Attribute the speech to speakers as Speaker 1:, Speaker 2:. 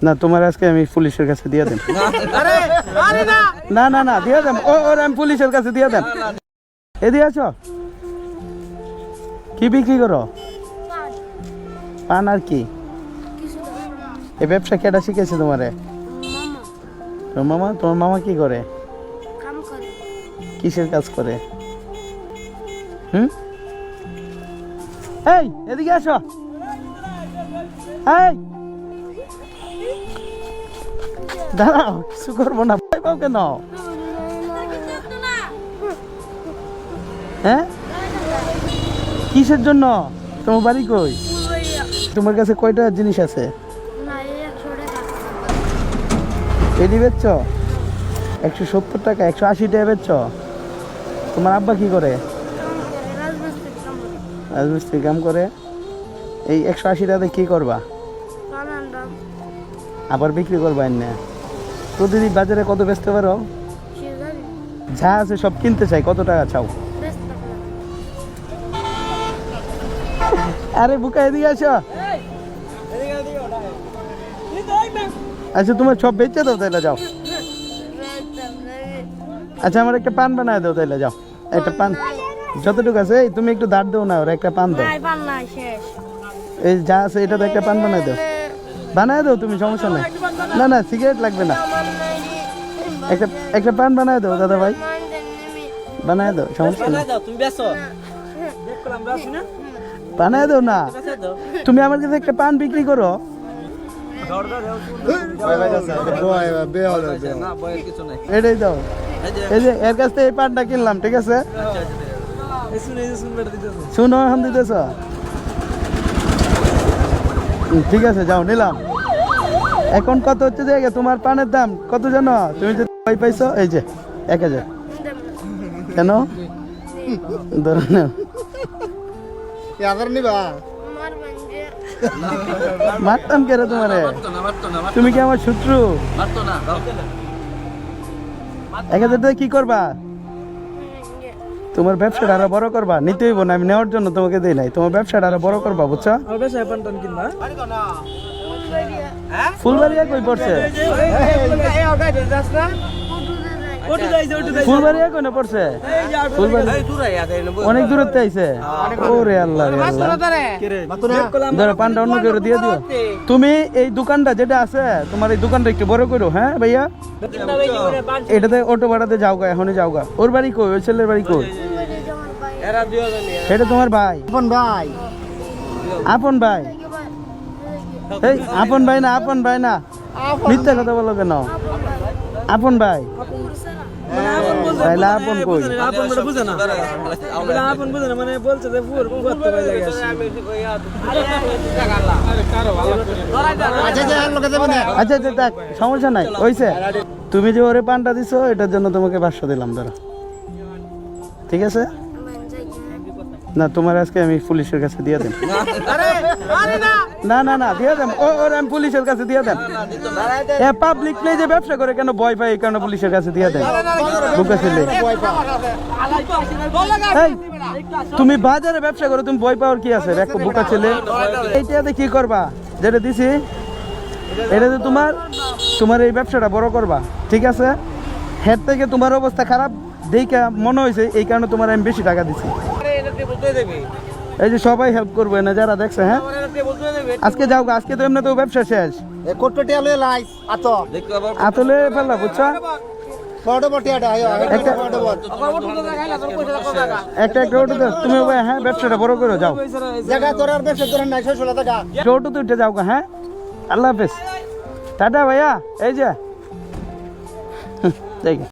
Speaker 1: না তোমার আজকে আমি পুলিশের কাছে দিয়ে দেন। না না না দিয়ে দেন, ওর আমি পুলিশের কাছে দিয়ে দেন। এদিকে আছো, কি বিক্রি করো? পান আর কি? এই ব্যবসা কেটা শিখেছে তোমারে? তোমার মামা। তোমার মামা কি করে? কিসের কাজ করে? এই এদিকে আসো। এই দাঁড়াও, কিছু করবো না, ভয় পাও কেন? হ্যাঁ কিসের জন্য? তোমার বাড়ি কই? তোমার কাছে কয়টা জিনিস আছে? এটি বেচছ 170 টাকা, 180 টাকা বেচছ। তোমার আব্বা কি করে? রাজমিস্ত্রি কাম করে। এই 180 টাকাতে কি করবা? আবার বিক্রি করবা? না প্রতিদিন বাজারে কত বেচতে পারো? যা আছে সব কিনতে চাই, কত টাকা চাও? আরে বুকা এদিকে আসো। আচ্ছা তোমার সব বেচে দাও তাইলে, যাও। আচ্ছা আমার একটা পান বানায় দাও তাইলে, যাও। একটা পান যতটুকু আছে, এই তুমি একটু দাঁড় দাও না, ওর একটা পান দাও। এই যা আছে এটা তো একটা পান বানায় দাও। বানায় দাও তুমি, সমস্যা নেই। না না সিগারেট লাগবে না, একটা পান বানায় দাও দাদা ভাই, বানায় দাও, সমস্যা নেই। বানায় দাও না, তুমি আমার কাছে একটা পান বিক্রি করো। এটাই দাও, এই যে এর কাছ থেকে এই পানটা কিনলাম, ঠিক আছে? শুনো এখন দিতেছ, ঠিক আছে যাও, নিলাম। এখন কত হচ্ছে জায়গা তোমার পানের দাম কত জানো? তুমি যে পাইছো এই যে 1000। কেন ধরো না, মারতাম কে রে তোমারে? তুমি কি আমার শত্রু? 1000 টাকা কি করবা? তোমার ব্যবসাটা আরো বড় করবা। নিতে হইব না, আমি নেওয়ার জন্য তোমাকে দেই নাই। তোমার ব্যবসাটা আরো বড় করবা, বুঝছো? ফুলবাড়িয়া কই পড়ছে? ফুলবাড়িয়া কই না পড়ছে? অনেক দূরত্বে আইছে। ওরে আল্লাহ রে আল্লাহ, ধরো পানটা অন্য কেউ দিয়ে দিও। তুমি এই দোকানটা যেটা আছে তোমার, এই দোকানটা একটু বড় করো। হ্যাঁ ভাইয়া, এটাতে অটো ভাড়াতে যাও গা, এখনই যাও গা। ওর বাড়ি কই? ওই ছেলের বাড়ি কই? এটা তোমার ভাই? আপন ভাই? আপন ভাই? এই আপন ভাই না, আপন ভাই না, মিথ্যা কথা বলো কেন? আপন ভাই তাইলে আপন কই? আচ্ছা আচ্ছা দেখ, সমস্যা নাই, হইছে। তুমি যে ওরে পানটা দিছো এটার জন্য তোমাকে 500 দিলাম, ধরো, ঠিক আছে? না তোমার আজকে আমি পুলিশের কাছে দিয়ে দেন। না না না দিয়ে দেন, ওর আমি পুলিশের কাছে দিয়ে দেন। পাবলিক প্লেসে ব্যবসা করে কেন ভয় পাই? এই কারণে পুলিশের কাছে দিয়ে দেন। বুকা ছেলে, তুমি বাজারে ব্যবসা করো, তুমি ভয় পাওয়ার কি আছে? দেখো বুকা ছেলে, এইটাতে কি করবা? যেটা দিছি এটাতে তোমার এই ব্যবসাটা বড় করবা, ঠিক আছে? হেড থেকে তোমার অবস্থা খারাপ দেখে মনে হয়েছে, এই কারণে তোমার আমি বেশি টাকা দিছি। এই যে সবাই হেল্প করবে না যারা দেখছে। হ্যাঁ আজকে যাও, আজকে তো এমনি তো ব্যবসা শেষ। আতলে ফেললা, বুঝছো? একটা অটো দাও তুমি। হ্যাঁ ব্যবসাটা বড় করো, যাও। অটো তো উঠে যাও। হ্যাঁ আল্লাহ হাফেজ, টাটা ভাইয়া। এই যে